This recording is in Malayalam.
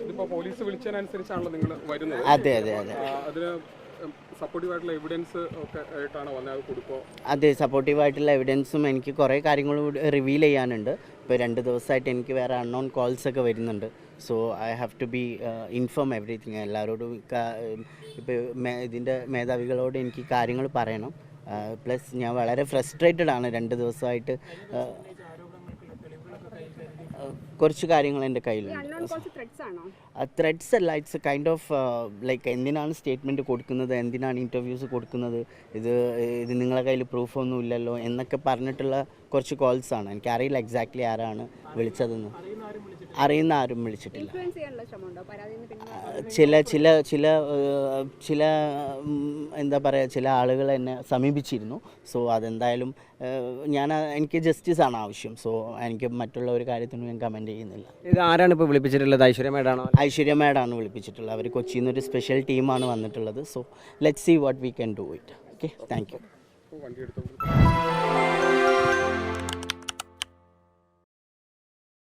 ഇതിപ്പോൾ പോലീസ് വിളിച്ചതിനനുസരിച്ചാണല്ലോ നിങ്ങൾ വരുന്നത്. അതെ അതെ അതെ അതിന് സപ്പോർട്ടീവായിട്ടുള്ള എവിഡൻസ് ഒക്കെ ആയിട്ടാണ് വന്നത് കൊടുക്കുക. അതെ, സപ്പോർട്ടീവായിട്ടുള്ള എവിഡൻസും എനിക്ക് കുറേ കാര്യങ്ങൾ റിവീൽ ചെയ്യാനുണ്ട്. ഇപ്പോൾ 2 ദിവസമായിട്ട് എനിക്ക് വേറെ അൺനോൺ കോൾസ് ഒക്കെ വരുന്നുണ്ട്. So I have to be inform everything. എല്ലാവരോടും ഇപ്പോൾ ഇതിൻ്റെ മേധാവികളോട് എനിക്ക് കാര്യങ്ങൾ പറയണം. പ്ലസ് ഞാൻ വളരെ ഫ്രസ്ട്രേറ്റഡ് ആണ് 2 ദിവസമായിട്ട്. കുറച്ച് കാര്യങ്ങൾ എൻ്റെ കയ്യിലുണ്ട്. ത്രെഡ്സ് അല്ല, ഇറ്റ്സ് കൈൻഡ് ഓഫ് ലൈക്ക് എന്തിനാണ് സ്റ്റേറ്റ്മെൻറ്റ് കൊടുക്കുന്നത്, എന്തിനാണ് ഇൻ്റർവ്യൂസ് കൊടുക്കുന്നത്, ഇത് നിങ്ങളുടെ കയ്യിൽ പ്രൂഫൊന്നും ഇല്ലല്ലോ എന്നൊക്കെ പറഞ്ഞിട്ടുള്ള കുറച്ച് കോൾസാണ്. എനിക്കറിയില്ല എക്സാക്ട്ലി ആരാണ് വിളിച്ചതെന്ന്. അറിയുന്ന ആരും വിളിച്ചിട്ടില്ല. ചില എന്താ പറയുക, ചില ആളുകൾ എന്നെ സമീപിച്ചിരുന്നു. സോ അതെന്തായാലും എനിക്ക് ജസ്റ്റിസാണ് ആവശ്യം. സോ എനിക്ക് മറ്റുള്ള ഒരു കാര്യത്തിനും ഞാൻ കമൻറ്റ് ചെയ്യുന്നില്ല. ഇത് ആരാണ് ഇപ്പോൾ വിളിപ്പിച്ചിട്ടുള്ളത്? ഐശ്വര്യ മേഡാണോ? ഐശ്വര്യ മേഡാണ് വിളിപ്പിച്ചിട്ടുള്ളത്. അവർ കൊച്ചിയിൽ നിന്നൊരു സ്പെഷ്യൽ ടീമാണ് വന്നിട്ടുള്ളത്. So let's see what we can do it. Okay, thank U.